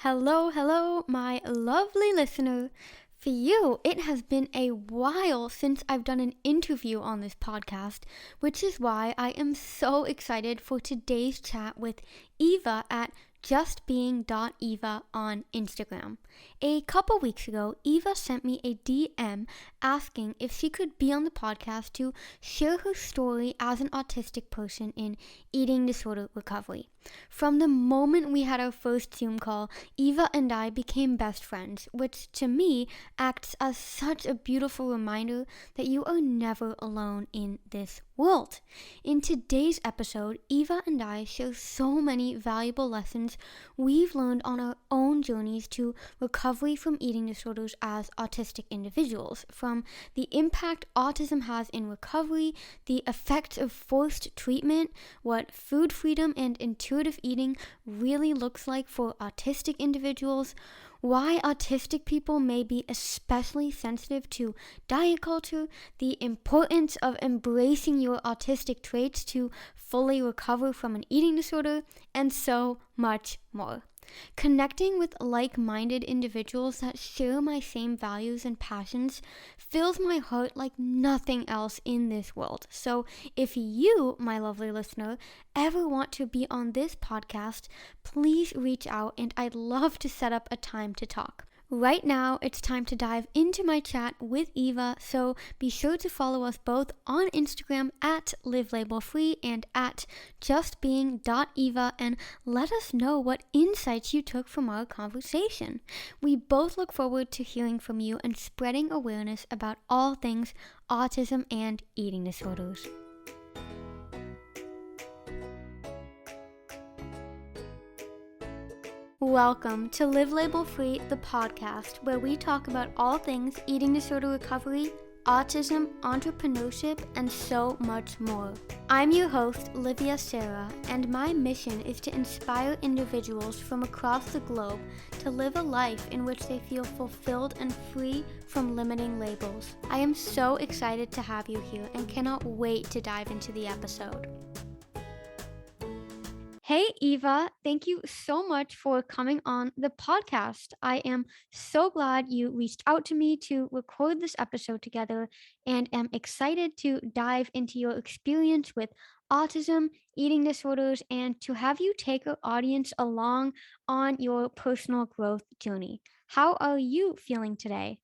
Hello, my lovely listener. For you, it has been a while since I've done an interview on this podcast, which is why I am so excited for today's chat with Eva at justbeing.eva on Instagram. A couple weeks ago, Eva sent me a DM asking if she could be on the podcast to share her story as an autistic person in eating disorder recovery. From the moment we had our first Zoom call, Eva and I became best friends, which to me acts as such a beautiful reminder that you are never alone in this world. In today's episode, Eva and I share so many valuable lessons we've learned on our own journeys to recovery from eating disorders as autistic individuals, from the impact autism has in recovery, the effects of forced treatment, what food freedom and intuitive eating really looks like for autistic individuals, why autistic people may be especially sensitive to diet culture, the importance of embracing your autistic traits to fully recover from an eating disorder, and so much more. Connecting with like-minded individuals that share my same values and passions fills my heart like nothing else in this world. So if you, my lovely listener, ever want to be on this podcast, please reach out and I'd love to set up a time to talk. Right now, it's time to dive into my chat with Eva, so be sure to follow us both on Instagram at livelabelfree and at justbeing.eva and let us know what insights you took from our conversation. We both look forward to hearing from you and spreading awareness about all things autism and eating disorders. Welcome to Live Label Free, the podcast where we talk about all things eating disorder recovery, autism, entrepreneurship, and so much more. I'm your host, Livia Sarah, and my mission is to inspire individuals from across the globe to live a life in which they feel fulfilled and free from limiting labels. I am so excited to have you here and cannot wait to dive into the episode. Hey, Eva, thank you so much for coming on the podcast. I am so glad you reached out to me to record this episode together and am excited to dive into your experience with autism, eating disorders, and to have you take our audience along on your personal growth journey. How are you feeling today?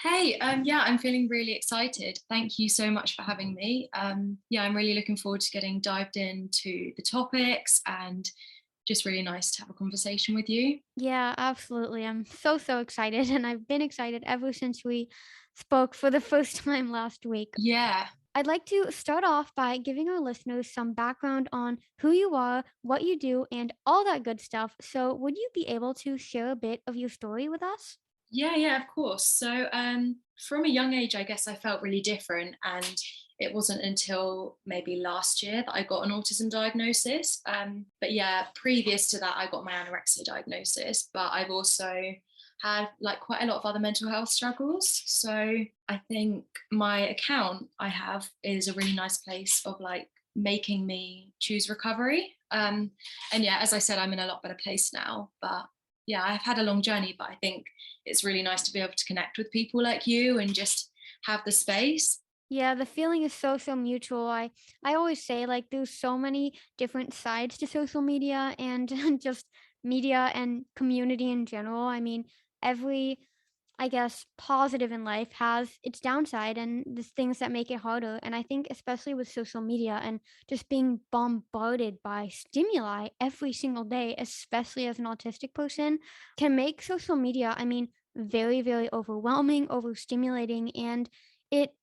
Hey, I'm feeling really excited. Thank you so much for having me. I'm really looking forward to getting dived into the topics and just really nice to have a conversation with you. Yeah, absolutely. I'm so excited, and I've been excited ever since we spoke for the first time last week. Yeah, I'd like to start off by giving our listeners some background on who you are, what you do, and all that good stuff. So, would you be able to share a bit of your story with us? yeah, of course. So from a young age, I guess I felt really different. And it wasn't until maybe last year that I got an autism diagnosis. But yeah, previous to that, I got my anorexia diagnosis. But I've also had like quite a lot of other mental health struggles. So I think my account I have is a really nice place of like making me choose recovery. And yeah, as I said, I'm in a lot better place now. But yeah, I've had a long journey, but I think it's really nice to be able to connect with people like you and just have the space. Yeah, the feeling is so mutual. I always say like there's so many different sides to social media and just media and community in general. I mean, every I guess positive in life has its downside and the things that make it harder. And I think especially with social media and just being bombarded by stimuli every single day, especially as an autistic person, can make social media, I mean, very overwhelming, overstimulating, and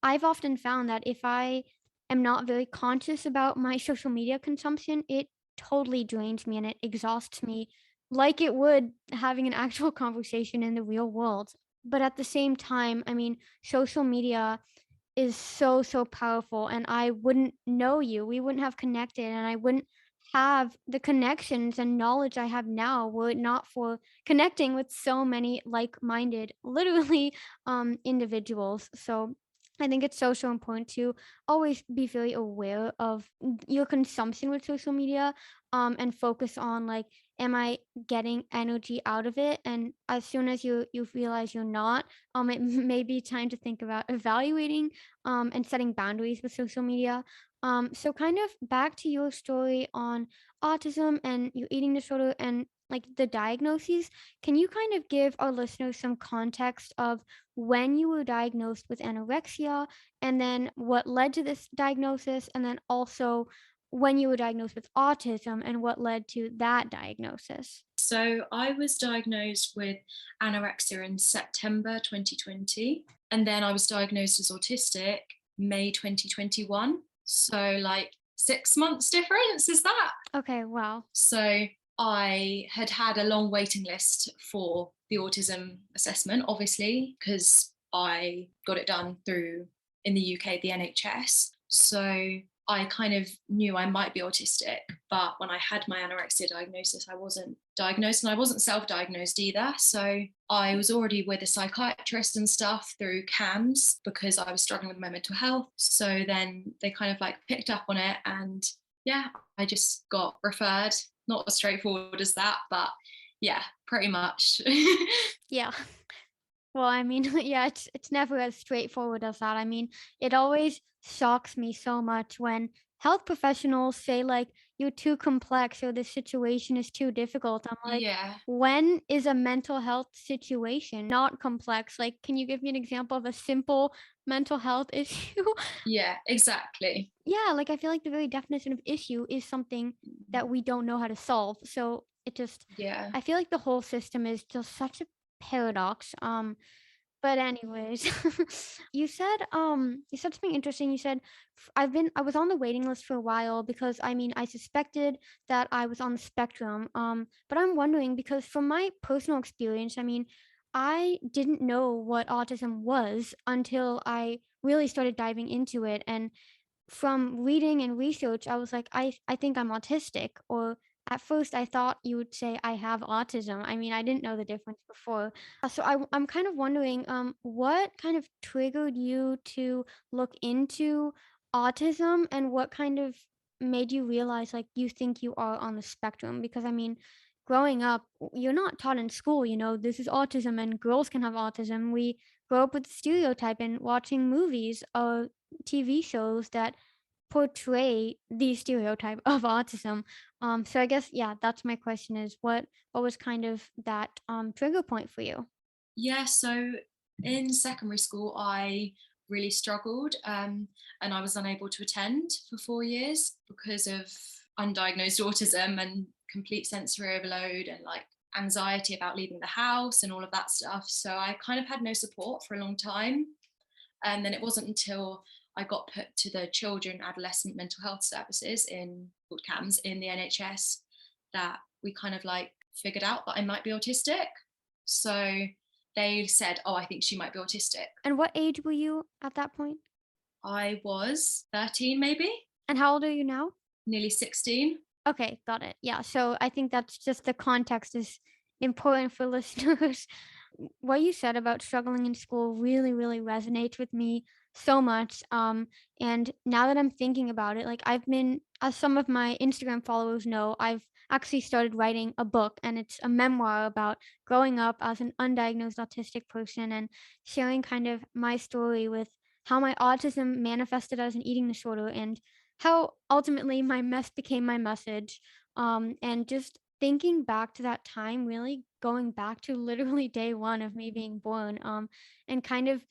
I've often found that if I am not very conscious about my social media consumption, it totally drains me and it exhausts me like it would having an actual conversation in the real world. But at the same time, I mean, social media is so powerful, and I wouldn't know you. We wouldn't have connected, and I wouldn't have the connections and knowledge I have now were it not for connecting with so many like-minded, literally, individuals. So I think it's so important to always be very aware of your consumption with social media, and focus on like, am I getting energy out of it? And as soon as you realize you're not, it may be time to think about evaluating, and setting boundaries with social media. So kind of back to your story on autism and your eating disorder and like the diagnoses. Can you kind of give our listeners some context of when you were diagnosed with anorexia, and then what led to this diagnosis, and then also when you were diagnosed with autism and what led to that diagnosis? So I was diagnosed with anorexia in September 2020, and then I was diagnosed as autistic May 2021. So like 6 months difference is that? Okay, wow. So I had had a long waiting list for the autism assessment, obviously, because I got it done through in the UK, the NHS. So I kind of knew I might be autistic, but when I had my anorexia diagnosis, I wasn't diagnosed and I wasn't self diagnosed either. So I was already with a psychiatrist and stuff through CAMS because I was struggling with my mental health. So then they kind of like picked up on it, and yeah, I just got referred. Not as straightforward as that, but yeah, pretty much. Yeah. Well, I mean, yeah, it's never as straightforward as that. I mean, it always shocks me so much when health professionals say like you're too complex or the situation is too difficult. I'm like, Yeah, when is a mental health situation not complex? Like, can you give me an example of a simple mental health issue? yeah, exactly. Yeah, like I feel like the very definition of issue is something that we don't know how to solve. So it just, Yeah. I feel like the whole system is just such a paradox. But anyways, you said something interesting. You said I was on the waiting list for a while because I mean I suspected that I was on the spectrum. But I'm wondering because from my personal experience, I mean, I didn't know what autism was until I really started diving into it, and from reading and research, I was like, I think I'm autistic. Or at first, I thought you would say I have autism. I mean, I didn't know the difference before. So I'm kind of wondering, what kind of triggered you to look into autism, and what kind of made you realize like you think you are on the spectrum? Because I mean, growing up, you're not taught in school, this is autism and girls can have autism. We grow up with the stereotype and watching movies or TV shows that portray the stereotype of autism. So I guess yeah, that's my question: is what was kind of that trigger point for you? Yeah, so in secondary school, I really struggled, and I was unable to attend for 4 years because of undiagnosed autism and complete sensory overload and like anxiety about leaving the house and all of that stuff. So I kind of had no support for a long time. And then it wasn't until I got put to the children adolescent mental health services in called CAMS in the NHS that we kind of like figured out that I might be autistic. So they said, "Oh, I think she might be autistic." And what age were you at that point? I was 13, maybe, And how old are you now? nearly 16. Okay, got it. Yeah, so I think that's just the context is important for listeners. What you said about struggling in school really, really resonates with me so much. And now that I'm thinking about it, like I've been, as some of my Instagram followers know, I've actually started writing a book, and it's a memoir about growing up as an undiagnosed autistic person and sharing kind of my story with how my autism manifested as an eating disorder and how ultimately my mess became my message. And just thinking back to that time, really going back to literally day one of me being born, and kind of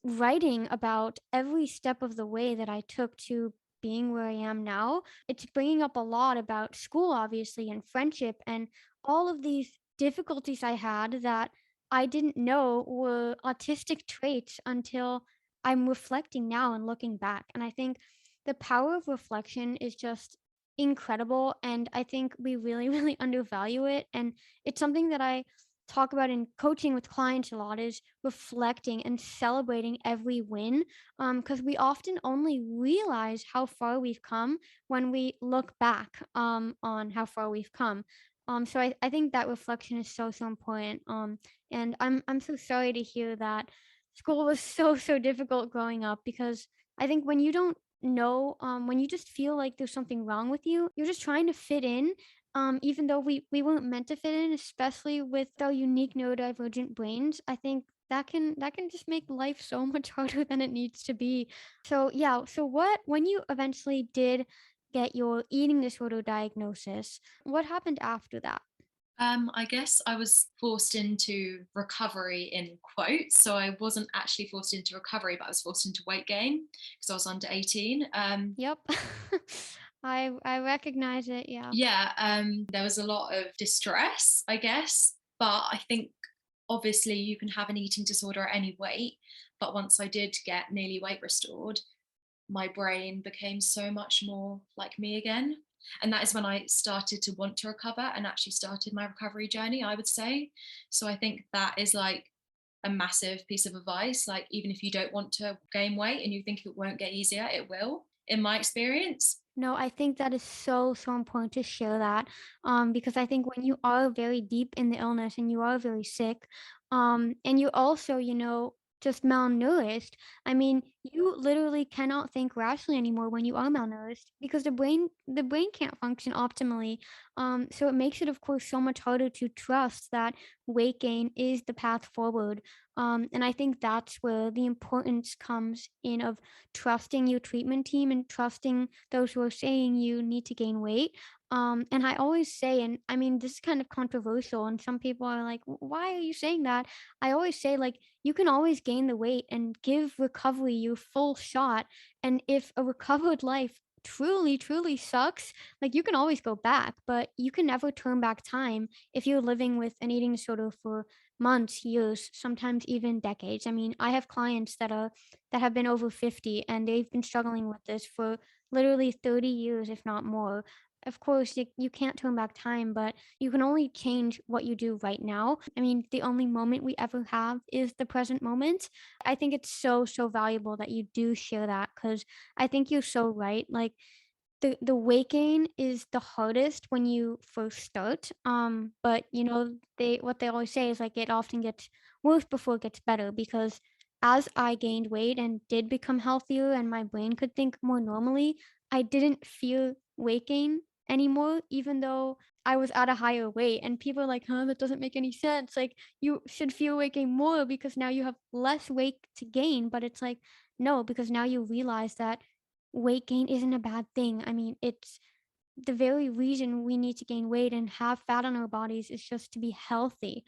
writing about every step of the way that I took to being where I am now. It's bringing up a lot about school, obviously, and friendship, and all of these difficulties I had that I didn't know were autistic traits until I'm reflecting now and looking back. And I think the power of reflection is just incredible. And I think we really, really undervalue it. And it's something that I talk about in coaching with clients a lot is reflecting and celebrating every win, because we often only realize how far we've come when we look back, on how far we've come. So I think that reflection is so important. And I'm so sorry to hear that School was so difficult growing up because I think when you don't know, when you just feel like there's something wrong with you, you're just trying to fit in. Even though we weren't meant to fit in, especially with our unique neurodivergent brains, I think that can just make life so much harder than it needs to be. So yeah, so what when you eventually did get your eating disorder diagnosis, what happened after that? I guess I was forced into recovery in quotes. So I wasn't actually forced into recovery, but I was forced into weight gain because I was under 18. Yep. I recognize it, yeah. Yeah, there was a lot of distress, I guess. But I think obviously you can have an eating disorder at any weight. But once I did get nearly weight restored, my brain became so much more like me again. And that is when I started to want to recover and actually started my recovery journey, I would say. So I think that is like a massive piece of advice. Like, even if you don't want to gain weight and you think it won't get easier, it will, in my experience. No, I think that is so important to share that, because I think when you are very deep in the illness and you are very sick, and you also, just malnourished, I mean, you literally cannot think rationally anymore when you are malnourished because the brain can't function optimally. So it makes it, of course, so much harder to trust that weight gain is the path forward. And I think that's where the importance comes in of trusting your treatment team and trusting those who are saying you need to gain weight. And I always say, and I mean, this is kind of controversial, and some people are like, why are you saying that? I always say, like, you can always gain the weight and give recovery your full shot. And if a recovered life truly sucks, like, you can always go back, but you can never turn back time if you're living with an eating disorder for months, years, sometimes even decades. I mean, I have clients that have been over 50 and they've been struggling with this for literally 30 years, if not more. Of course, you can't turn back time, but you can only change what you do right now. I mean, the only moment we ever have is the present moment. I think it's so valuable that you do share that because I think you're so right. Like, the weight gain is the hardest when you first start. But they always say is like it often gets worse before it gets better because as I gained weight and did become healthier and my brain could think more normally, I didn't feel weight gain anymore, even though I was at a higher weight. And people are like, huh, that doesn't make any sense. Like, you should feel weight gain more because now you have less weight to gain. But it's like, no, because now you realize that weight gain isn't a bad thing. I mean, it's the very reason we need to gain weight and have fat on our bodies is just to be healthy.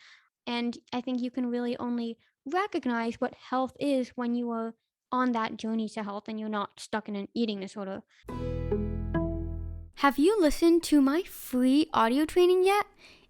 And I think you can really only recognize what health is when you are on that journey to health and you're not stuck in an eating disorder. Have you listened to my free audio training yet?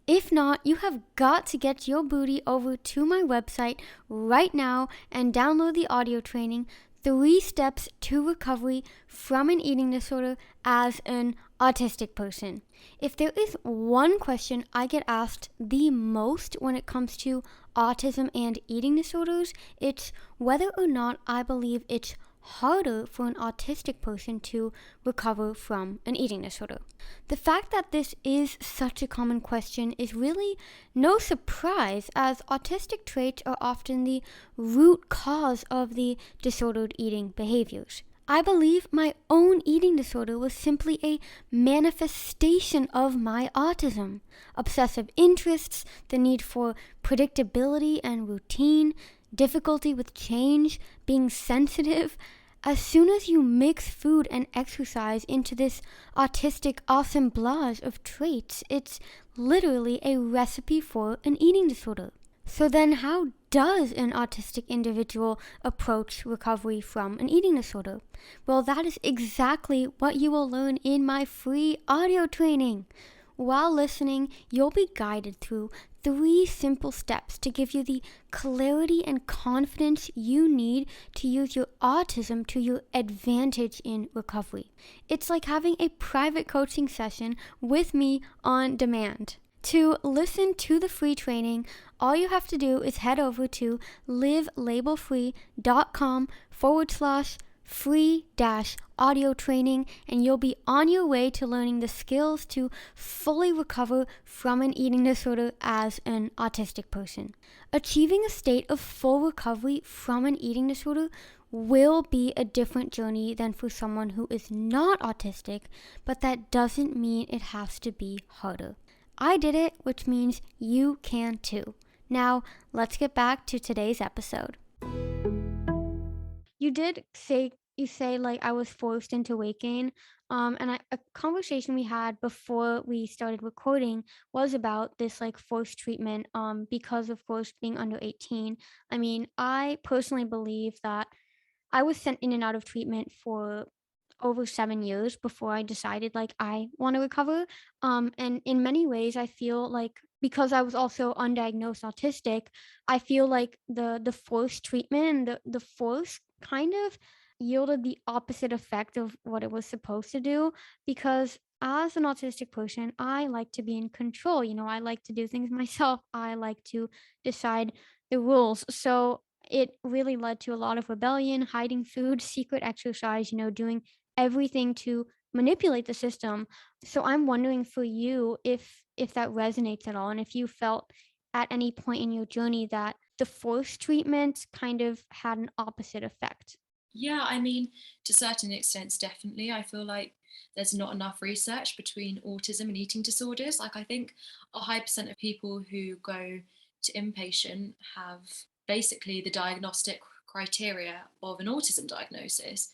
If not, you have got to get your booty over to my website right now and download the audio training, 3 Steps to Recovery from an Eating Disorder as an Autistic Person. If there is one question I get asked the most when it comes to autism and eating disorders, it's whether or not I believe it's harder for an autistic person to recover from an eating disorder. The fact that this is such a common question is really no surprise, as autistic traits are often the root cause of the disordered eating behaviors. I believe my own eating disorder was simply a manifestation of my autism. Obsessive interests, the need for predictability and routine, difficulty with change, being sensitive. As soon as you mix food and exercise into this autistic assemblage of traits, it's literally a recipe for an eating disorder. So then how does an autistic individual approach recovery from an eating disorder? Well, that is exactly what you will learn in my free audio training. While listening, you'll be guided through 3 simple steps to give you the clarity and confidence you need to use your autism to your advantage in recovery. It's like having a private coaching session with me on demand. To listen to the free training, all you have to do is head over to livelabelfree.com/ free dash audio training, and you'll be on your way to learning the skills to fully recover from an eating disorder as an autistic person. Achieving a state of full recovery from an eating disorder will be a different journey than for someone who is not autistic, but that doesn't mean it has to be harder. I did it, which means you can too. Now, let's get back to today's episode. You did say like I was forced into weight gain. A conversation we had before we started recording was about this like forced treatment. Because of course being under 18. I mean, I personally believe that I was sent in and out of treatment for over 7 years before I decided like I want to recover. And in many ways, I feel like because I was also undiagnosed autistic, I feel like the forced treatment and the force kind of yielded the opposite effect of what it was supposed to do. Because as an autistic person, I like to be in control. You know, I like to do things myself. I like to decide the rules. So it really led to a lot of rebellion, hiding food, secret exercise, you know, doing everything to manipulate the system. So I'm wondering for you if that resonates at all, and if you felt at any point in your journey that the forced treatment kind of had an opposite effect. Yeah, I mean, to certain extents, definitely. I feel like there's not enough research between autism and eating disorders. Like, I think a high percent of people who go to inpatient have basically the diagnostic criteria of an autism diagnosis,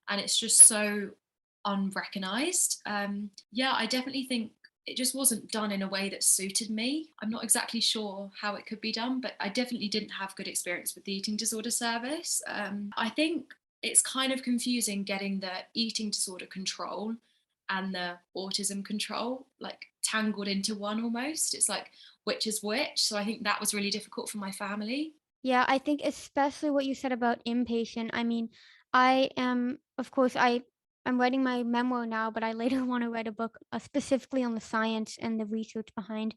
and it's just so unrecognized. Yeah, I definitely think it just wasn't done in a way that suited me. I'm not exactly sure how it could be done, but I definitely didn't have good experience with the eating disorder service. I think it's kind of confusing getting the eating disorder control and the autism control like tangled into one almost. It's like which is which. So I think that was really difficult for my family. Yeah, I think especially what you said about impatient. I mean, I am, of course, I'm writing my memoir now, but I later want to write a book specifically on the science and the research behind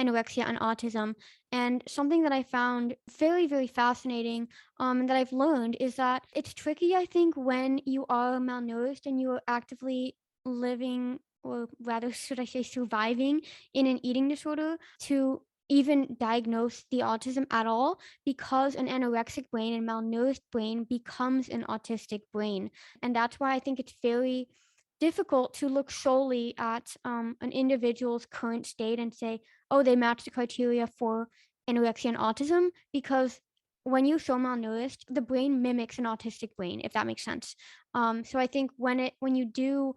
anorexia and autism. And something that I found very, very fascinating, and that I've learned is that it's tricky, I think, when you are malnourished and you are actively living, or rather, should I say, surviving in an eating disorder, to even diagnose the autism at all, because an anorexic brain and malnourished brain becomes an autistic brain. And that's why I think it's very difficult to look solely at an individual's current state and say, oh, they match the criteria for anorexia and autism, because when you're so malnourished, the brain mimics an autistic brain, if that makes sense. So I think when you do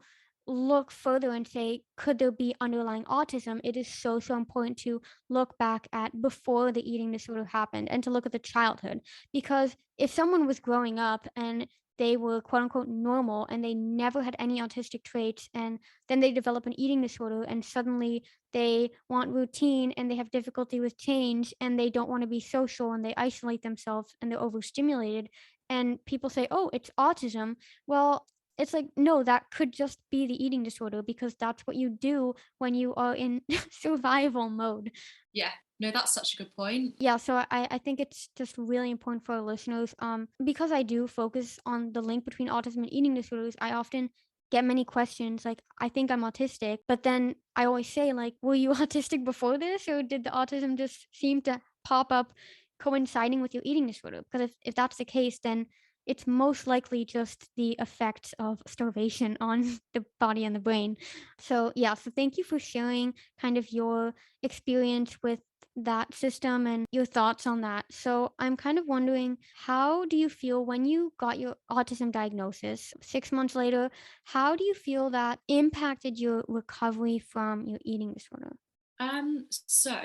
look further and say, could there be underlying autism, it is so, so important to look back at before the eating disorder happened and to look at the childhood. Because if someone was growing up and they were quote unquote normal and they never had any autistic traits, and then they develop an eating disorder and suddenly they want routine and they have difficulty with change and they don't want to be social and they isolate themselves and they're overstimulated, and people say, oh, it's autism. Well, it's like, no, that could just be the eating disorder, because that's what you do when you are in survival mode. Yeah, no, that's such a good point. Yeah, so I think it's just really important for our listeners. Because I do focus on the link between autism and eating disorders, I often get many questions like, I think I'm autistic, but then I always say, like, were you autistic before this, or did the autism just seem to pop up coinciding with your eating disorder? Because if that's the case, then it's most likely just the effects of starvation on the body and the brain. So yeah, so thank you for sharing kind of your experience with that system and your thoughts on that. So I'm kind of wondering, how do you feel when you got your autism diagnosis 6 months later? How do you feel that impacted your recovery from your eating disorder? So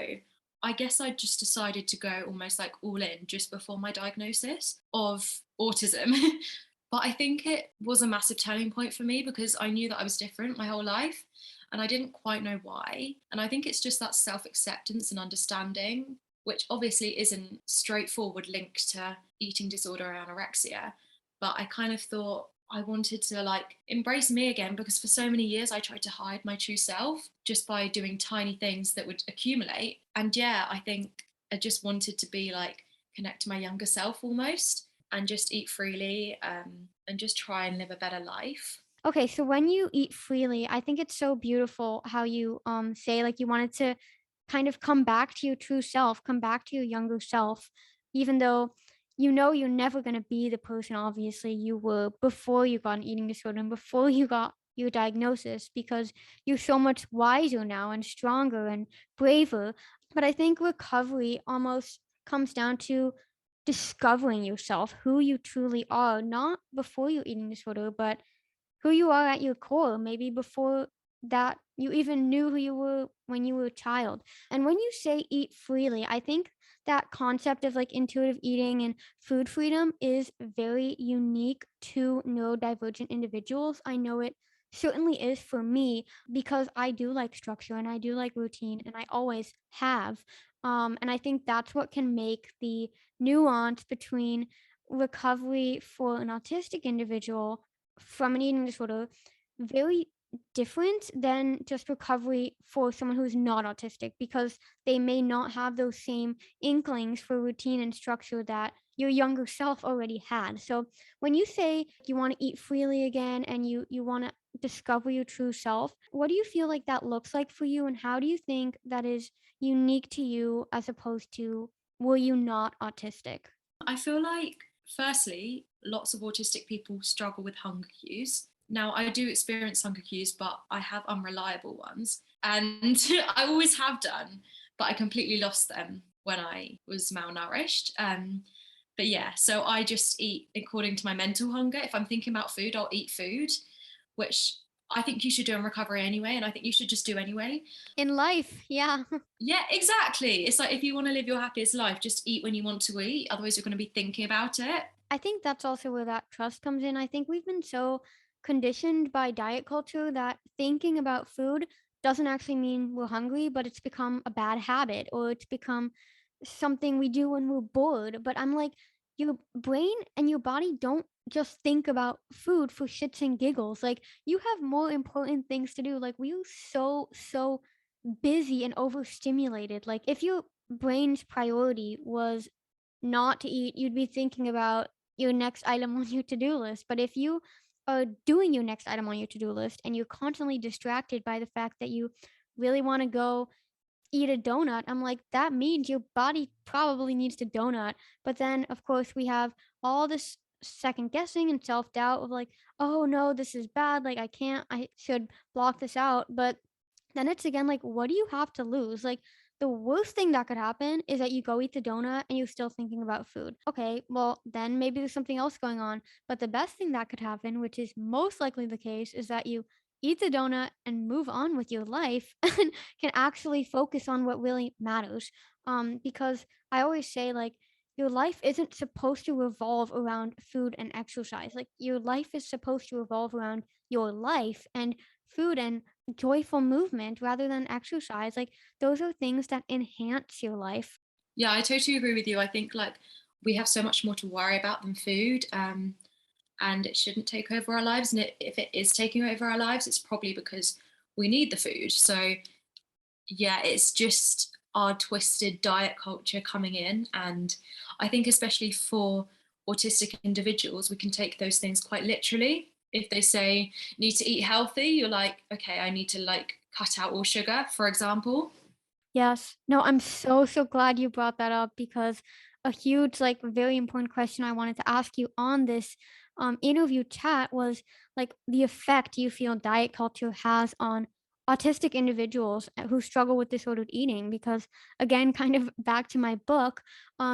I guess I just decided to go almost like all in just before my diagnosis of autism. But I think it was a massive turning point for me because I knew that I was different my whole life and I didn't quite know why. And I think it's just that self acceptance and understanding, which obviously isn't straightforward linked to eating disorder or anorexia. But I kind of thought I wanted to like embrace me again because for so many years I tried to hide my true self just by doing tiny things that would accumulate. And yeah, I think I just wanted to be like connect to my younger self almost. and just eat freely, and just try and live a better life. Okay, so when you eat freely, I think it's so beautiful how you say like you wanted to kind of come back to your true self, come back to your younger self, even though you know you're never going to be the person obviously you were before you got an eating disorder and before you got your diagnosis, because you're so much wiser now and stronger and braver. But I think recovery almost comes down to discovering yourself, who you truly are, not before your eating disorder, but who you are at your core, maybe before that you even knew who you were when you were a child. And when you say eat freely, I think that concept of like intuitive eating and food freedom is very unique to neurodivergent individuals. I know it certainly is for me because I do like structure and I do like routine and I always have. And I think that's what can make the nuance between recovery for an autistic individual from an eating disorder very different than just recovery for someone who's not autistic, because they may not have those same inklings for routine and structure that your younger self already had. So when you say you want to eat freely again and you want to discover your true self, what do you feel like that looks like for you, and how do you think that is unique to you as opposed to were you not autistic? I feel like, firstly, lots of autistic people struggle with hunger cues. Now, I do experience hunger cues, but I have unreliable ones. And I always have done, but I completely lost them when I was malnourished. But yeah, so I just eat according to my mental hunger. If I'm thinking about food, I'll eat food, which I think you should do in recovery anyway. And I think you should just do anyway. In life, yeah. Yeah, exactly. It's like if you want to live your happiest life, just eat when you want to eat. Otherwise, you're going to be thinking about it. I think that's also where that trust comes in. I think we've been so conditioned by diet culture that thinking about food doesn't actually mean we're hungry, but it's become a bad habit or it's become something we do when we're bored. But I'm like, your brain and your body don't just think about food for shits and giggles. Like, you have more important things to do. Like, we're so busy and overstimulated. Like, if your brain's priority was not to eat, you'd be thinking about your next item on your to-do list. But if you are doing your next item on your to-do list and you're constantly distracted by the fact that you really want to go eat a donut, I'm like, that means your body probably needs to donut. But then, of course, we have all this second guessing and self doubt of like, oh no, this is bad. Like, I can't, I should block this out. But then it's again like, what do you have to lose? Like, the worst thing that could happen is that you go eat the donut and you're still thinking about food. Okay, well, then maybe there's something else going on. But the best thing that could happen, which is most likely the case, is that you eat the donut and move on with your life and can actually focus on what really matters. Because I always say, like, your life isn't supposed to revolve around food and exercise. Like, your life is supposed to revolve around your life and food and joyful movement rather than exercise. Like, those are things that enhance your life. Yeah, I totally agree with you. I think like we have so much more to worry about than food, and it shouldn't take over our lives. And if it is taking over our lives, it's probably because we need the food. So yeah, it's just our twisted diet culture coming in. And I think, especially for autistic individuals, we can take those things quite literally. If they say need to eat healthy, you're like, okay, I need to like cut out all sugar, for example. Yes. No, I'm so glad you brought that up, because a huge, like, very important question I wanted to ask you on this interview chat was like the effect you feel diet culture has on autistic individuals who struggle with disordered eating. Because, again, kind of back to my book,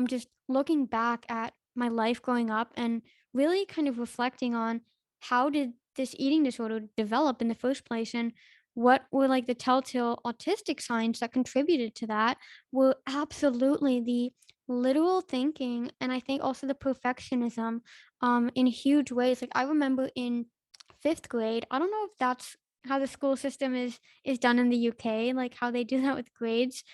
just looking back at my life growing up and really kind of reflecting on how did this eating disorder develop in the first place, and what were like the telltale autistic signs that contributed to that, were absolutely the literal thinking, and I think also the perfectionism in huge ways. Like, I remember in 5th grade, I don't know if that's how the school system is done in the UK, like how they do that with grades,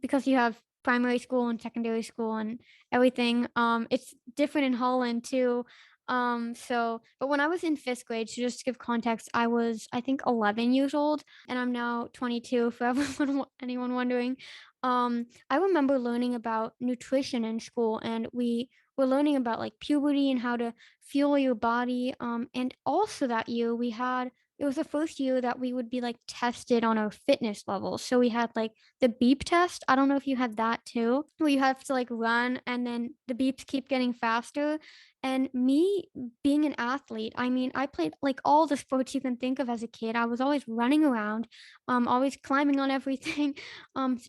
because you have primary school and secondary school and everything. It's different in Holland too. But when I was in 5th grade, so just to give context, I was, I think, 11 years old, and I'm now 22 for everyone, anyone wondering. I remember learning about nutrition in school, and we were learning about like puberty and how to fuel your body. And also that year we had it was the first year that we would be like tested on our fitness levels. So we had like the beep test. I don't know if you had that too, where you have to like run and then the beeps keep getting faster. And me being an athlete, I mean, I played like all the sports you can think of as a kid. I was always running around, always climbing on everything,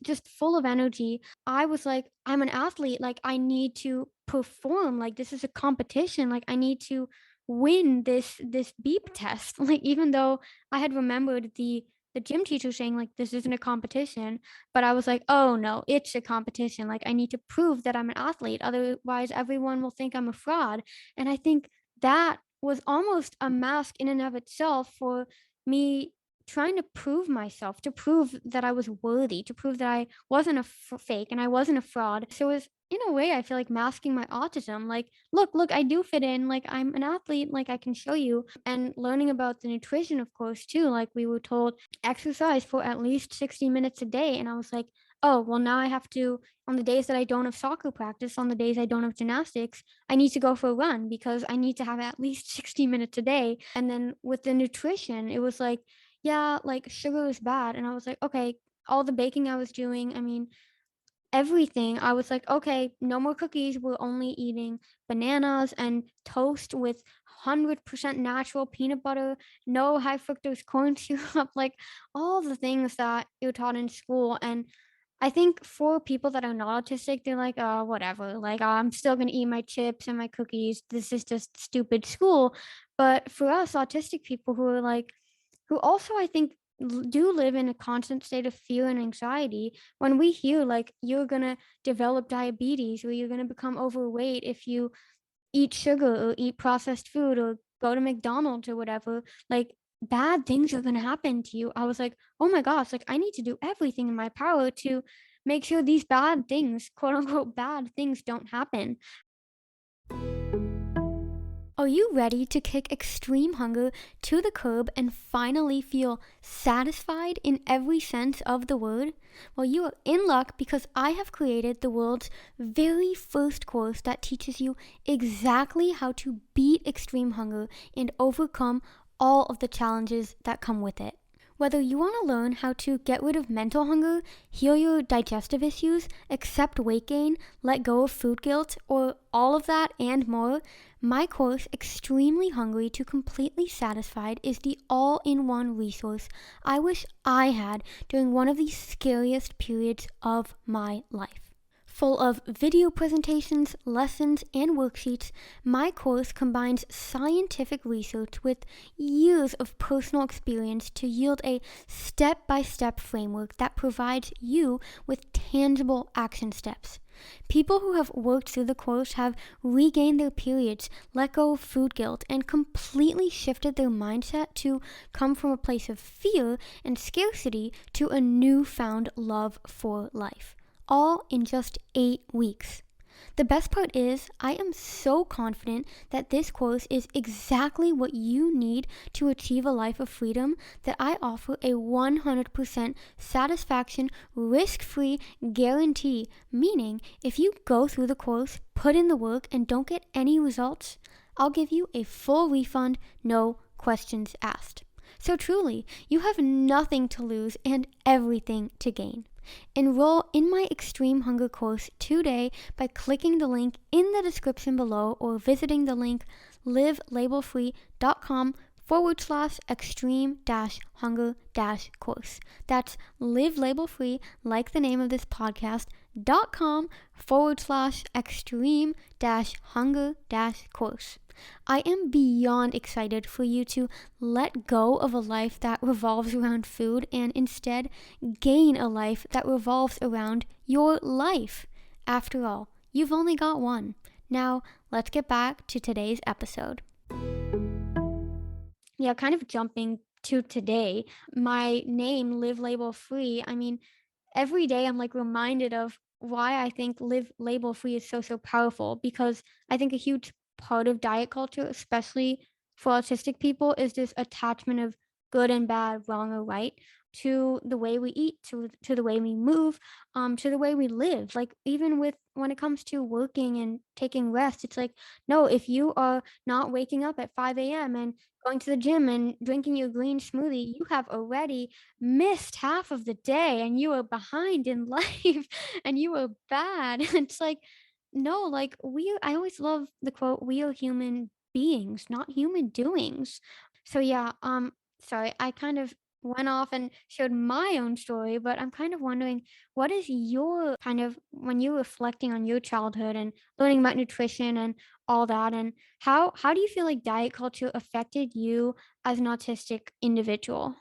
just full of energy. I was like, I'm an athlete, like I need to perform, like this is a competition, like I need to win this beep test. Like even though I had remembered the gym teacher saying like this isn't a competition, but I was like, oh no, it's a competition. Like I need to prove that I'm an athlete. Otherwise everyone will think I'm a fraud. And I think that was almost a mask in and of itself for me trying to prove myself, to prove that I was worthy, to prove that I wasn't a fake and I wasn't a fraud. So it was in a way I feel like masking my autism. Like, look, I do fit in. Like I'm an athlete. Like I can show you. And learning about the nutrition, of course, too. Like we were told exercise for at least 60 minutes a day, and I was like, oh well, now I have to, on the days that I don't have soccer practice, on the days I don't have gymnastics, I need to go for a run because I need to have at least 60 minutes a day. And then with the nutrition, it was like, yeah, like sugar is bad. And I was like, okay, all the baking I was doing, I mean, everything, I was like, okay, no more cookies. We're only eating bananas and toast with 100% natural peanut butter, no high fructose corn syrup, like all the things that you're taught in school. And I think for people that are not autistic, they're like, oh, whatever. Like, I'm still going to eat my chips and my cookies. This is just stupid school. But for us autistic people who are like, who also I think do live in a constant state of fear and anxiety, when we hear like you're going to develop diabetes or you're going to become overweight if you eat sugar or eat processed food or go to McDonald's or whatever, like bad things are going to happen to you. I was like, oh my gosh, like I need to do everything in my power to make sure these bad things, quote unquote, bad things don't happen. Are you ready to kick extreme hunger to the curb and finally feel satisfied in every sense of the word? Well, you are in luck because I have created the world's very first course that teaches you exactly how to beat extreme hunger and overcome all of the challenges that come with it. Whether you want to learn how to get rid of mental hunger, heal your digestive issues, accept weight gain, let go of food guilt, or all of that and more, my course, Extremely Hungry to Completely Satisfied, is the all-in-one resource I wish I had during one of the scariest periods of my life. Full of video presentations, lessons, and worksheets, my course combines scientific research with years of personal experience to yield a step-by-step framework that provides you with tangible action steps. People who have worked through the course have regained their periods, let go of food guilt, and completely shifted their mindset to come from a place of fear and scarcity to a newfound love for life, all in just 8 weeks. The best part is, I am so confident that this course is exactly what you need to achieve a life of freedom that I offer a 100% satisfaction, risk-free guarantee, meaning if you go through the course, put in the work, and don't get any results, I'll give you a full refund, no questions asked. So truly, you have nothing to lose and everything to gain. Enroll in my Extreme Hunger course today by clicking the link in the description below or visiting the link livelabelfree.com/extreme hunger course. That's livelabelfree, like the name of this podcast, .com/extreme hunger course. I am beyond excited for you to let go of a life that revolves around food and instead gain a life that revolves around your life. After all, you've only got one. Now, let's get back to today's episode. Yeah, kind of jumping to today, my name, Live Label Free, I mean, every day I'm like reminded of why I think live label free is so powerful, because I think a huge part of diet culture, especially for autistic people, is this attachment of good and bad, wrong or right. to the way we eat, to the way we move, to the way we live. Like even with when it comes to working and taking rest, it's like, no, if you are not waking up at 5 a.m. and going to the gym and drinking your green smoothie, you have already missed half of the day and you are behind in life and you are bad. It's like, no, like I always love the quote, we are human beings, not human doings. So yeah, sorry, I kind of went off and showed my own story, but I'm kind of wondering, what is your kind of when you're reflecting on your childhood and learning about nutrition and all that, and how do you feel like diet culture affected you as an autistic individual?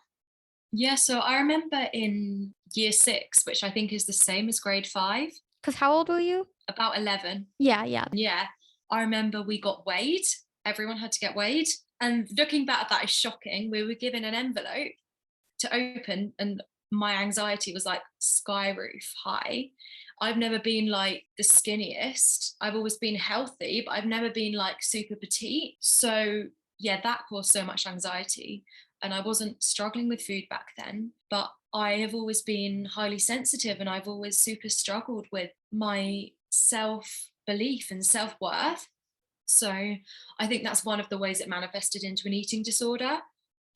Yeah, so I remember in year 6, which I think is the same as grade 5, Because how old were you? about 11. Yeah, yeah. Yeah, I remember we got weighed. Everyone had to get weighed. And looking back at that is shocking. We were given an envelope to open, and my anxiety was like sky roof high. I've never been like the skinniest. I've always been healthy, but I've never been like super petite. So, yeah, that caused so much anxiety. And I wasn't struggling with food back then, but I have always been highly sensitive and I've always super struggled with my self belief and self worth. So, I think that's one of the ways it manifested into an eating disorder.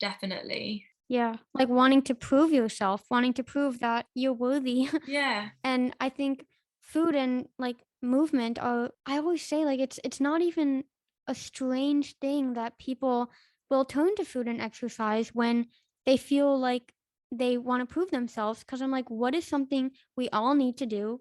Definitely. Yeah, like wanting to prove yourself, wanting to prove that you're worthy. Yeah. And I think food and like movement are, I always say like it's not even a strange thing that people will turn to food and exercise when they feel like they want to prove themselves, because I'm like, what is something we all need to do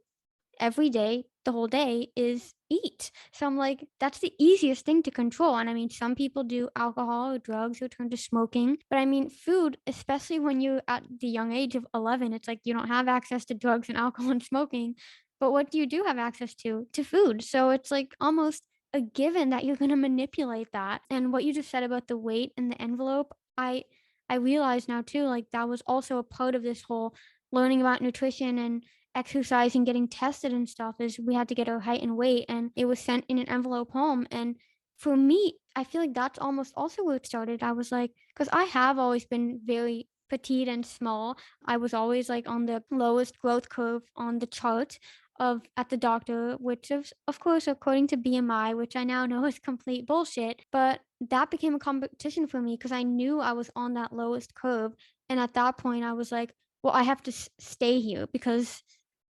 every day, the whole day, is eat. So I'm like, that's the easiest thing to control. And I mean, some people do alcohol or drugs or turn to smoking. But I mean, food, especially when you're at the young age of 11, it's like you don't have access to drugs and alcohol and smoking. But what do you do have access to? To food. So it's like almost a given that you're going to manipulate that. And what you just said about the weight and the envelope, I realize now too, like that was also a part of this whole learning about nutrition and exercise and getting tested and stuff, is we had to get our height and weight and it was sent in an envelope home. And for me, I feel like that's almost also where it started. I was like, because I have always been very petite and small. I was always like on the lowest growth curve on the chart of at the doctor, which is of course according to BMI, which I now know is complete bullshit. But that became a competition for me because I knew I was on that lowest curve. And at that point I was like, well, I have to stay here because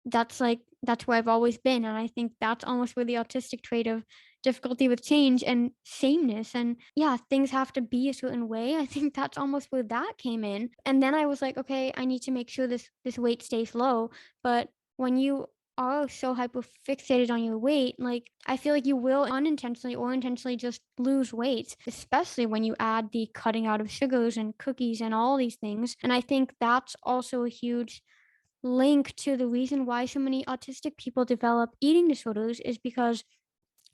that's where I've always been. And I think that's almost where the autistic trait of difficulty with change and sameness and yeah, things have to be a certain way. I think that's almost where that came in. And then I was like, okay, I need to make sure this weight stays low. But when you are so hyper fixated on your weight, like I feel like you will unintentionally or intentionally just lose weight, especially when you add the cutting out of sugars and cookies and all these things. And I think that's also a huge link to the reason why so many autistic people develop eating disorders, is because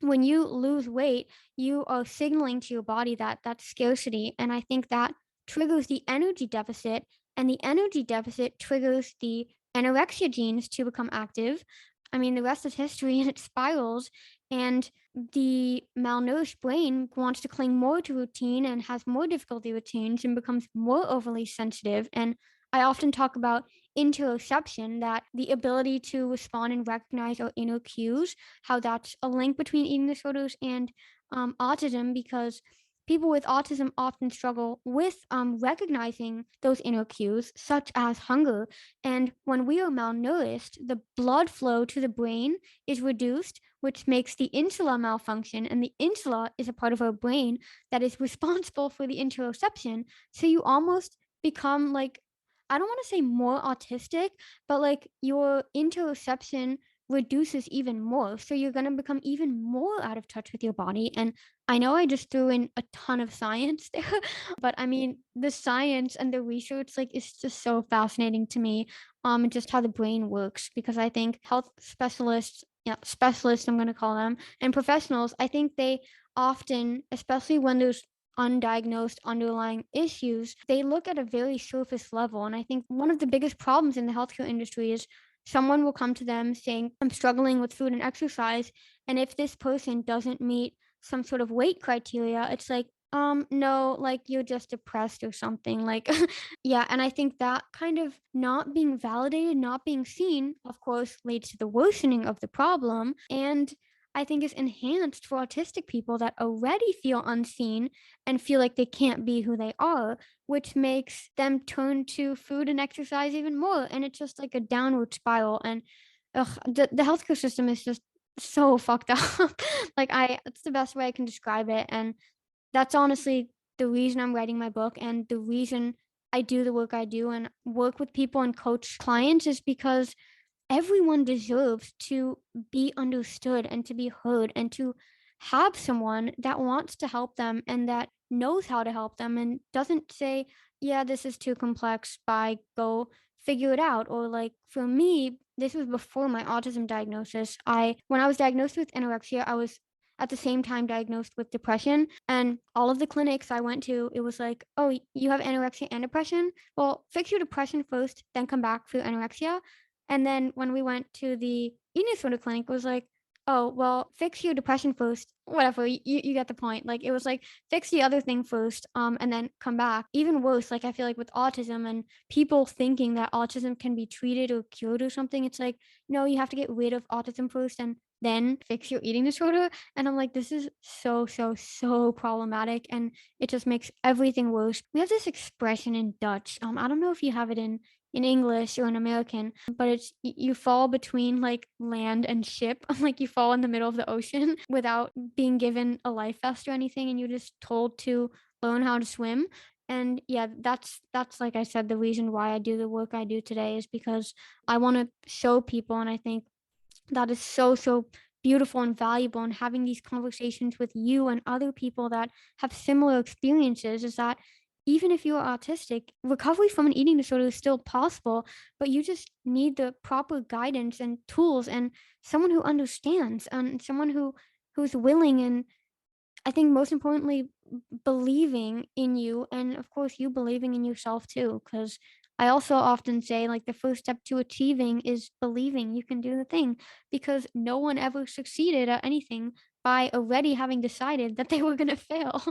when you lose weight, you are signaling to your body that that's scarcity. And I think that triggers the energy deficit, and the energy deficit triggers the anorexia genes to become active. I mean, the rest is history and it spirals. And the malnourished brain wants to cling more to routine and has more difficulty with change and becomes more overly sensitive. And I often talk about interoception, that the ability to respond and recognize our inner cues, how that's a link between eating disorders and autism, because people with autism often struggle with recognizing those inner cues, such as hunger. And when we are malnourished, the blood flow to the brain is reduced, which makes the insula malfunction. And the insula is a part of our brain that is responsible for the interoception. So you almost become like, I don't want to say more autistic, but like your interoception reduces even more. So you're going to become even more out of touch with your body. And I know I just threw in a ton of science there, but I mean, the science and the research, like, is just so fascinating to me. And just how the brain works, because I think health specialists, yeah, specialists, I'm going to call them, and professionals, I think they often, especially when there's undiagnosed underlying issues, they look at a very surface level. And I think one of the biggest problems in the healthcare industry is someone will come to them saying, I'm struggling with food and exercise. And if this person doesn't meet some sort of weight criteria, it's like, No, like you're just depressed or something. Like, yeah. And I think that kind of not being validated, not being seen, of course, leads to the worsening of the problem. And I think is enhanced for autistic people that already feel unseen and feel like they can't be who they are, which makes them turn to food and exercise even more. And it's just like a downward spiral. And the healthcare system is just so fucked up. It's the best way I can describe it. And that's honestly the reason I'm writing my book and the reason I do the work I do and work with people and coach clients is because everyone deserves to be understood and to be heard and to have someone that wants to help them and that knows how to help them and doesn't say, yeah, this is too complex, by go figure it out. Or like for me, this was before my autism diagnosis. When I was diagnosed with anorexia, I was at the same time diagnosed with depression, and all of the clinics I went to, it was like, oh, you have anorexia and depression, well, fix your depression first, then come back for anorexia. And then when we went to the eating disorder clinic, it was like, oh, well, fix your depression first. Whatever, you get the point. Like it was like fix the other thing first, and then come back. Even worse, like I feel like with autism and people thinking that autism can be treated or cured or something, it's like, no, you have to get rid of autism first and then fix your eating disorder. And I'm like, this is so problematic. And it just makes everything worse. We have this expression in Dutch. I don't know if you have it in English or in American, but it's you fall between like land and ship. Like you fall in the middle of the ocean without being given a life vest or anything, and you're just told to learn how to swim. And yeah, that's like I said, the reason why I do the work I do today is because I want to show people, and I think that is so beautiful and valuable. And having these conversations with you and other people that have similar experiences is that even if you're autistic, recovery from an eating disorder is still possible, but you just need the proper guidance and tools and someone who understands and someone who's willing, and I think most importantly, believing in you, and of course, you believing in yourself too. Because I also often say, like, the first step to achieving is believing you can do the thing, because no one ever succeeded at anything by already having decided that they were going to fail.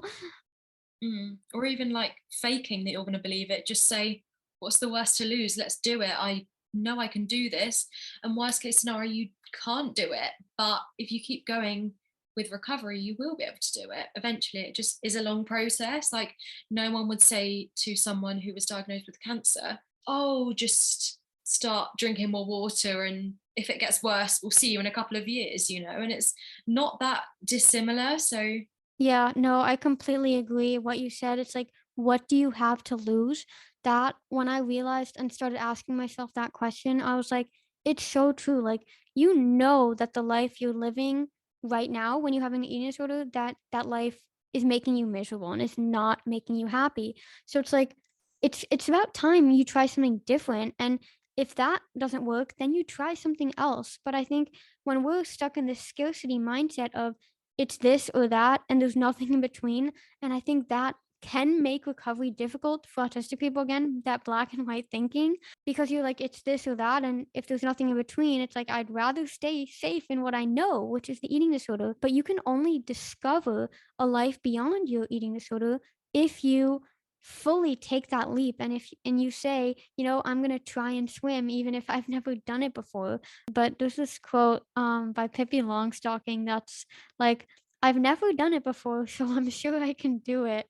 Or even like faking that you're going to believe it. Just say, what's the worst to lose? Let's do it. I know I can do this. And worst case scenario, you can't do it. But if you keep going with recovery, you will be able to do it. Eventually, it just is a long process. Like, no one would say to someone who was diagnosed with cancer, oh, just start drinking more water. And if it gets worse, we'll see you in a couple of years, and it's not that dissimilar. So, Yeah, no, I completely agree what you said. It's like, what do you have to lose? That when I realized and started asking myself that question, I was like, it's so true. Like, you know that the life you're living right now when you have an eating disorder, that life is making you miserable and it's not making you happy. So it's like it's about time you try something different. And if that doesn't work, then you try something else. But I think when we're stuck in this scarcity mindset of it's this or that, and there's nothing in between. And I think that can make recovery difficult for autistic people again, that black and white thinking, because you're like, it's this or that. And if there's nothing in between, it's like, I'd rather stay safe in what I know, which is the eating disorder. But you can only discover a life beyond your eating disorder if you fully take that leap, and if and you say, I'm going to try and swim even if I've never done it before. But there's this quote by Pippi Longstocking that's like, I've never done it before, so I'm sure I can do it.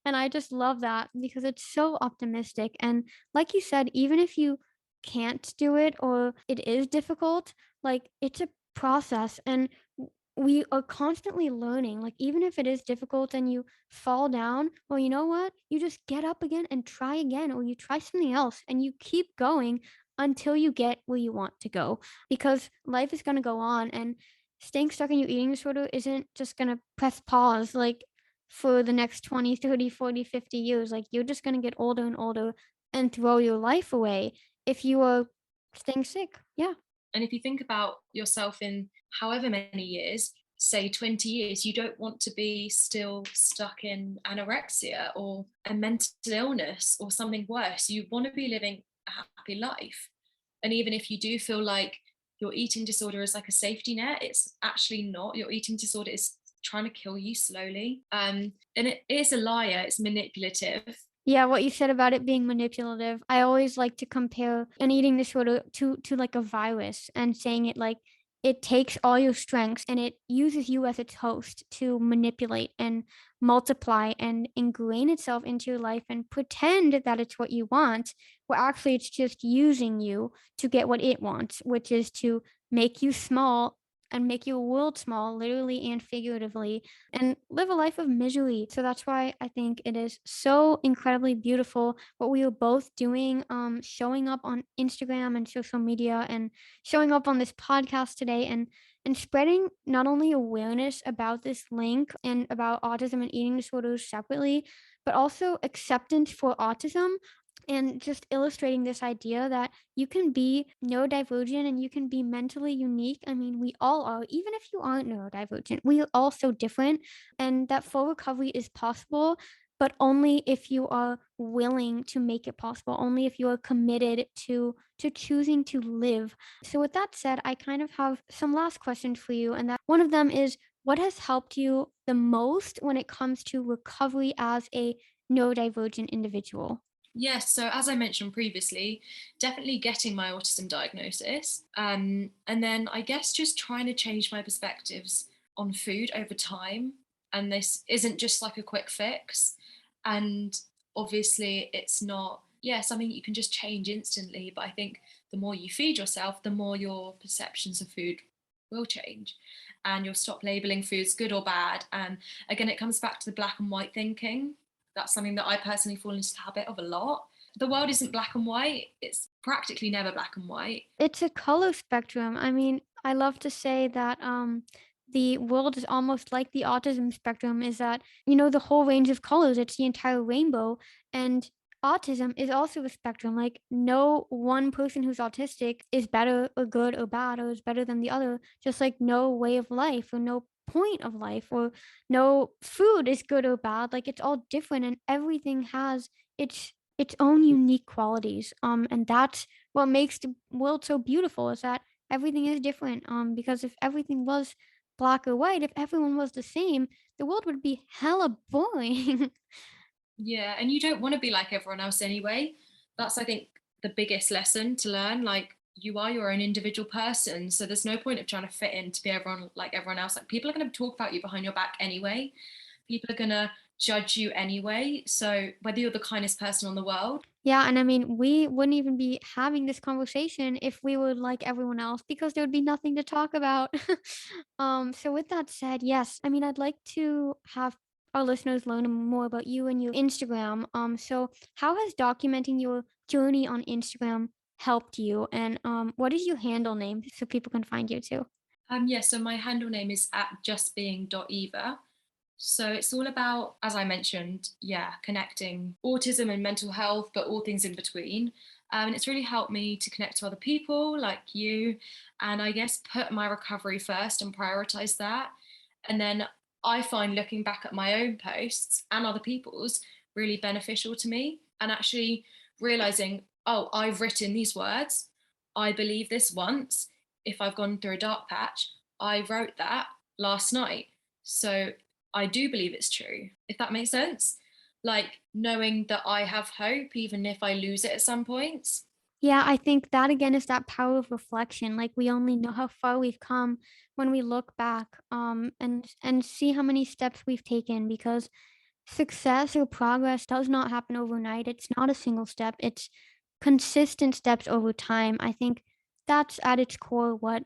And I just love that because it's so optimistic. And like you said, even if you can't do it or it is difficult, like it's a process. And we are constantly learning. Like, even if it is difficult and you fall down, well, you know what? You just get up again and try again, or you try something else and you keep going until you get where you want to go, because life is going to go on. And staying stuck in your eating disorder isn't just going to press pause like for the next 20, 30, 40, 50 years. Like, you're just going to get older and older and throw your life away if you are staying sick. Yeah. and if you think about yourself in however many years, say 20 years, you don't want to be still stuck in anorexia or a mental illness or something worse. You want to be living a happy life. And even if you do feel like your eating disorder is like a safety net, it's actually not. Your eating disorder is trying to kill you slowly. And it is a liar, it's manipulative. Yeah, what you said about it being manipulative, I always like to compare an eating disorder to like a virus and saying it like it takes all your strengths and it uses you as its host to manipulate and multiply and ingrain itself into your life and pretend that it's what you want, where actually it's just using you to get what it wants, which is to make you small and make your world small, literally and figuratively, and live a life of misery. So that's why I think it is so incredibly beautiful what we are both doing, showing up on Instagram and social media and showing up on this podcast today and spreading not only awareness about this link and about autism and eating disorders separately, but also acceptance for autism and just illustrating this idea that you can be neurodivergent and you can be mentally unique. I mean, we all are, even if you aren't neurodivergent, we are all so different, and that full recovery is possible, but only if you are willing to make it possible, only if you are committed to choosing to live. So with that said, I kind of have some last questions for you, and that one of them is what has helped you the most when it comes to recovery as a neurodivergent individual? Yes, so as I mentioned previously, definitely getting my autism diagnosis. And then I guess just trying to change my perspectives on food over time. And this isn't just like a quick fix. And obviously, it's not, yeah, something you can just change instantly. But I think the more you feed yourself, the more your perceptions of food will change. And you'll stop labeling foods good or bad. And again, it comes back to the black and white thinking. That's something that I personally fall into the habit of a lot. The world isn't black and white, it's practically never black and white. It's a color spectrum. I mean, I love to say that the world is almost like the autism spectrum is that, the whole range of colors, it's the entire rainbow. And autism is also a spectrum. Like, no one person who's autistic is better or good or bad or is better than the other, just like no way of life or no point of life or no food is good or bad. Like, it's all different and everything has its own unique qualities. And that's what makes the world so beautiful is that everything is different. Because if everything was black or white, if everyone was the same, the world would be hella boring. Yeah, and you don't want to be like everyone else anyway. That's, I think, the biggest lesson to learn. Like, you are your own individual person. So there's no point of trying to fit in to be everyone like everyone else. Like, people are going to talk about you behind your back anyway. People are going to judge you anyway. So whether you're the kindest person in the world. Yeah, and I mean, we wouldn't even be having this conversation if we were like everyone else because there would be nothing to talk about. So with that said, yes, I mean, I'd like to have our listeners learn more about you and your Instagram. So how has documenting your journey on Instagram helped you? And what is your handle name so people can find you too? Yeah, so my handle name is at justbeing.eva. So it's all about, as I mentioned, yeah, connecting autism and mental health, but all things in between. And it's really helped me to connect to other people like you, and I guess put my recovery first and prioritize that. And then I find looking back at my own posts and other people's really beneficial to me, and actually realizing, oh, I've written these words. I believe this once. If I've gone through a dark patch, I wrote that last night. So I do believe it's true, if that makes sense. Like, knowing that I have hope, even if I lose it at some points. Yeah, I think that again is that power of reflection. Like we only know how far we've come when we look back and see how many steps we've taken because success or progress does not happen overnight. It's not a single step. It's consistent steps over time. I think that's at its core what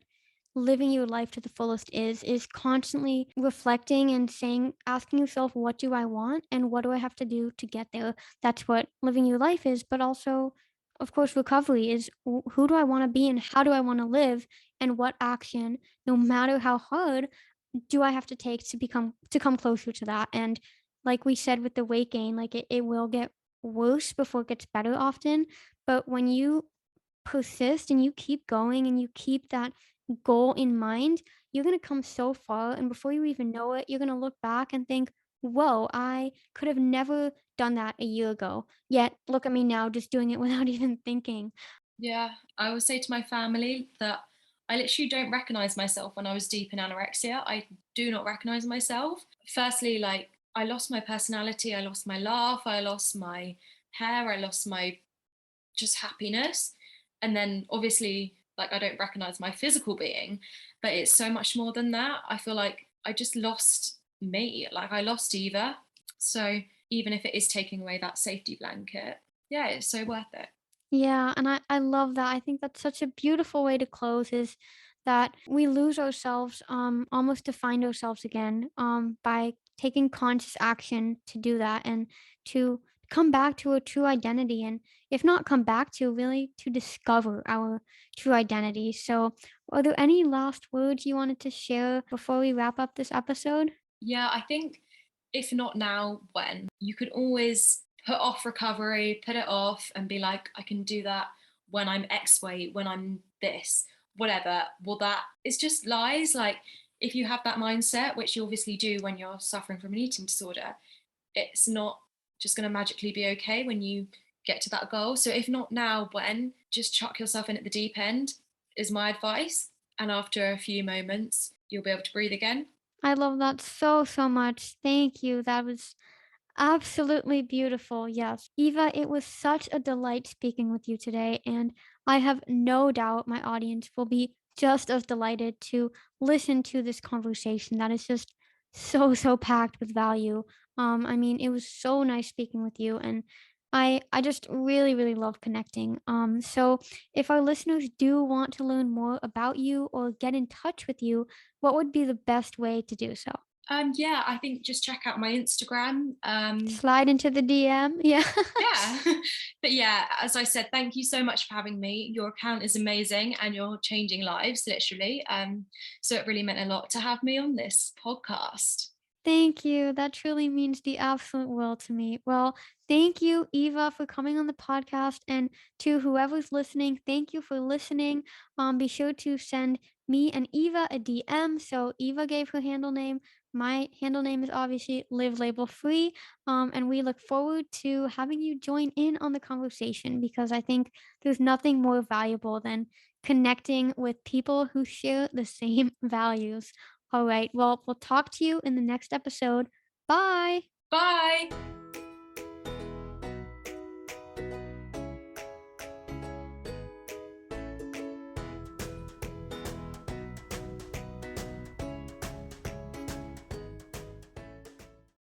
living your life to the fullest is constantly reflecting and saying asking yourself what do I want and what do I have to do to get there. That's what living your life is, but also of course recovery is who do I want to be and how do I want to live and what action no matter how hard do I have to take to come closer to that. And like we said with the weight gain, like it will get worse before it gets better often. But when you persist and you keep going and you keep that goal in mind, you're going to come so far. And before you even know it, you're going to look back and think, whoa, I could have never done that a year ago. Yet look at me now, just doing it without even thinking. Yeah, I always say to my family that I literally don't recognize myself when I was deep in anorexia. I do not recognize myself. Firstly, like I lost my personality, I lost my laugh, I lost my hair, I lost my just happiness. And then obviously, like I don't recognize my physical being, but it's so much more than that. I feel like I just lost me, like I lost Eva. So even if it is taking away that safety blanket, yeah, it's so worth it. Yeah, and I love that. I think that's such a beautiful way to close is that we lose ourselves, almost to find ourselves again, by taking conscious action to do that and to come back to a true identity. And if not come back to, really to discover our true identity. So, are there any last words you wanted to share before we wrap up this episode? Yeah, I think if not now, when? You could always put off recovery, put it off, and be like, I can do that when I'm X weight, when I'm this, whatever. Well, that it's just lies. Like, if you have that mindset, which you obviously do when you're suffering from an eating disorder, it's not just going to magically be okay when you get to that goal. So, if not now, when? Just chuck yourself in at the deep end, is my advice. And after a few moments, you'll be able to breathe again. I love that so, so much. Thank you. That was absolutely beautiful. Yes. Eva, it was such a delight speaking with you today. And I have no doubt my audience will be just as delighted to listen to this conversation that is just so, so packed with value. I mean, it was so nice speaking with you. And I just really, really love connecting. So if our listeners do want to learn more about you or get in touch with you, what would be the best way to do so? Yeah, I think just check out my Instagram. Slide into the DM. Yeah. Yeah, but yeah, as I said, thank you so much for having me. Your account is amazing, and you're changing lives, literally. So it really meant a lot to have me on this podcast. Thank you. That truly means the absolute world to me. Well, thank you, Eva, for coming on the podcast. And to whoever's listening, thank you for listening. Be sure to send me and Eva a DM. So Eva gave her handle name. My handle name is obviously Live Label Free. And we look forward to having you join in on the conversation because I think there's nothing more valuable than connecting with people who share the same values. All right. Well, we'll talk to you in the next episode. Bye. Bye.